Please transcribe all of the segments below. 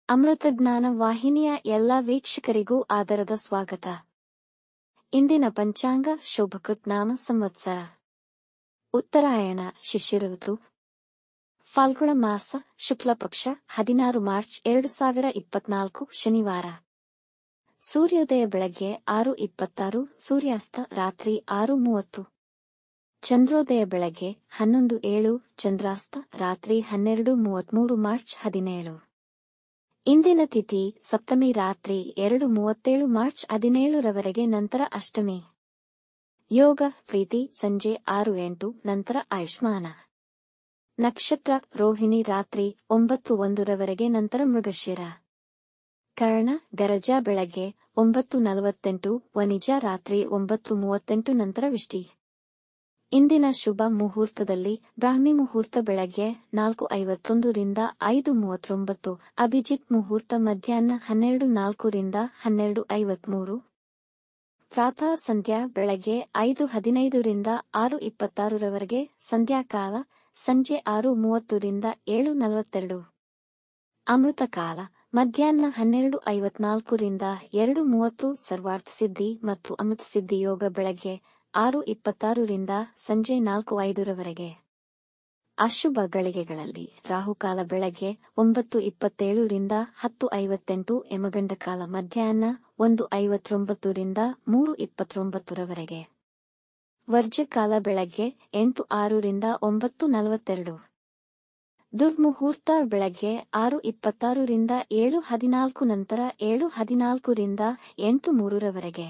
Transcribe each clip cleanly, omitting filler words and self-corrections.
ಅಮೃತಜ್ಞಾನ ವಾಹಿನಿಯ ಎಲ್ಲ ವೀಕ್ಷಕರಿಗೂ ಆದರದ ಸ್ವಾಗತ. ಇಂದಿನ ಪಂಚಾಂಗ ಶೋಭಕೃತ್ ನಾಮ ಸಂವತ್ಸರ ಉತ್ತರಾಯಣ ಶಿಶಿರ ಋತು ಫಾಲ್ಗುಣ ಮಾಸ ಶುಕ್ಲ ಪಕ್ಷ 16 ಮಾರ್ಚ್ 2024 ಶನಿವಾರ. ಸೂರ್ಯೋದಯ ಬೆಳಗ್ಗೆ 6:26, ಸೂರ್ಯಾಸ್ತ ರಾತ್ರಿ 6:30. ಚಂದ್ರೋದಯ ಬೆಳಗ್ಗೆ 11:07, ಚಂದ್ರಾಸ್ತ ರಾತ್ರಿ 12:33 ಮಾರ್ಚ್ 17. ಇಂದಿನ ತಿಥಿ ಸಪ್ತಮಿ ರಾತ್ರಿ 2:37 ಮಾರ್ಚ್ 17 ರವರೆಗೆ, ನಂತರ ಅಷ್ಟಮಿ. ಯೋಗ ಪ್ರೀತಿ ಸಂಜೆ 6:08 ನಂತರ ಆಯುಷ್ಮಾನ. ನಕ್ಷತ್ರ ರೋಹಿಣಿ ರಾತ್ರಿ 9:01 ರವರೆಗೆ, ನಂತರ ಮೃಗಶಿರ. ಕರ್ಣ ಗರಜ ಬೆಳಗ್ಗೆ 9:48, ವನಿಜ ರಾತ್ರಿ 9:38 ನಂತರ ವಿಷ್ಟಿ. ಇಂದಿನ ಶುಭ ಮುಹೂರ್ತದಲ್ಲಿ ಬ್ರಾಹ್ಮಿ ಮುಹೂರ್ತ ಬೆಳಗ್ಗೆ 4:51 ರಿಂದ 5:39, ಅಭಿಜಿತ್ ಮುಹೂರ್ತ ಮಧ್ಯಾಹ್ನ 12:04 ರಿಂದ 12:53, ಪ್ರಾತಃ ಸಂಧ್ಯಾ ಬೆಳಗ್ಗೆ 5:15 ರಿಂದ 6:26 ರವರೆಗೆ, ಸಂಧ್ಯಾಕಾಲ ಸಂಜೆ 6:30 ರಿಂದ 7:42, ಅಮೃತಕಾಲ ಮಧ್ಯಾಹ್ನ 12:54 ರಿಂದ 2:30, ಸರ್ವಾರ್ಥಸಿದ್ಧಿ ಮತ್ತು ಅಮೃತಸಿದ್ಧಿ ಯೋಗ ಬೆಳಗ್ಗೆ 6:26 ರಿಂದ ಸಂಜೆ 4:05 ರವರೆಗೆ. ಅಶುಭ ಗಳಿಗೆಗಳಲ್ಲಿ ರಾಹುಕಾಲ ಬೆಳಗ್ಗೆ 9:27 ರಿಂದ 10:58, ಯಮಗಂಡಕಾಲ ಮಧ್ಯಾಹ್ನ 1:59 ರಿಂದ 3:29 ರವರೆಗೆ. ವರ್ಜ್ಯಕಾಲ ಬೆಳಗ್ಗೆ 8:06 ರಿಂದ 9:42. ದುರ್ಮುಹೂರ್ತ ಬೆಳಗ್ಗೆ 6:26 ರಿಂದ 7:14, ನಂತರ 7:14 ರಿಂದ 8:03 ರವರೆಗೆ.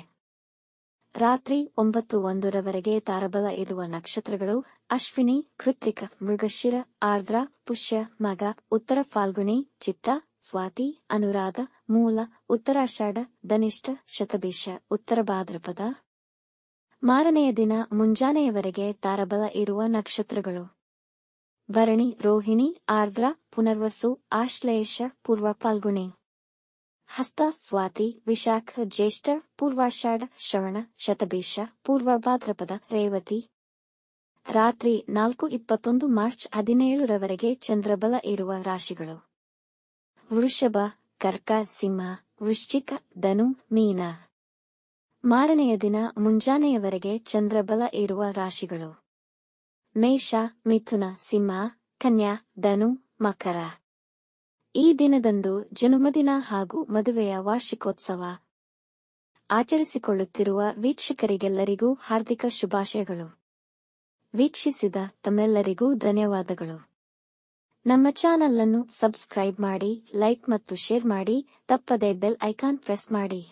ರಾತ್ರಿ 9:01 ರವರೆಗೆ ತಾರಬಲ ಇರುವ ನಕ್ಷತ್ರಗಳು ಅಶ್ವಿನಿ, ಕೃತ್ತಿಕ, ಮೃಗಶಿರ, ಆರ್ದ್ರ, ಪುಷ್ಯ, ಮಗ, ಉತ್ತರ ಫಾಲ್ಗುಣಿ, ಚಿತ್ತ, ಸ್ವಾತಿ, ಅನುರಾಧ, ಮೂಲ, ಉತ್ತರಾಷಾಢ, ಧನಿಷ್ಠ, ಶತಭಿಷ, ಉತ್ತರ ಭಾದ್ರಪದ. ಮಾರನೆಯ ದಿನ ಮುಂಜಾನೆಯವರೆಗೆ ತಾರಬಲ ಇರುವ ನಕ್ಷತ್ರಗಳು ಭರಣಿ, ರೋಹಿಣಿ, ಆರ್ದ್ರ, ಪುನರ್ವಸು, ಆಶ್ಲೇಷ, ಪೂರ್ವ ಫಾಲ್ಗುಣಿ, ಹಸ್ತ, ಸ್ವಾತಿ, ವಿಶಾಖ, ಜ್ಯೇಷ್ಠ, ಪೂರ್ವಾಷಾಢ, ಶ್ರವಣ, ಶತಭಿಷ, ಪೂರ್ವ ಭಾದ್ರಪದ, ರೇವತಿ. ರಾತ್ರಿ 4:21 ಮಾರ್ಚ್ 17 ರವರೆಗೆ ಚಂದ್ರಬಲ ಇರುವ ರಾಶಿಗಳು ವೃಷಭ, ಕರ್ಕ, ಸಿಂಹ, ವೃಶ್ಚಿಕ, ಧನು, ಮೀನ. ಮಾರನೆಯ ದಿನ ಮುಂಜಾನೆಯವರೆಗೆ ಚಂದ್ರಬಲ ಇರುವ ರಾಶಿಗಳು ಮೇಷ, ಮಿಥುನ, ಸಿಂಹ, ಕನ್ಯಾ, ಧನು, ಮಕರ. ಈ ದಿನದಂದು ಜನ್ಮದಿನ ಹಾಗೂ ಮದುವೆಯ ವಾರ್ಷಿಕೋತ್ಸವ ಆಚರಿಸಿಕೊಳ್ಳುತ್ತಿರುವ ವೀಕ್ಷಕರಿಗೆಲ್ಲರಿಗೂ ಹಾರ್ದಿಕ ಶುಭಾಶಯಗಳು. ವೀಕ್ಷಿಸಿದ ತಮ್ಮೆಲ್ಲರಿಗೂ ಧನ್ಯವಾದಗಳು. ನಮ್ಮ ಚಾನಲ್ ಅನ್ನು ಸಬ್ಸ್ಕ್ರೈಬ್ ಮಾಡಿ, ಲೈಕ್ ಮತ್ತು ಶೇರ್ ಮಾಡಿ, ತಪ್ಪದೇ ಬೆಲ್ ಐಕಾನ್ ಪ್ರೆಸ್ ಮಾಡಿ.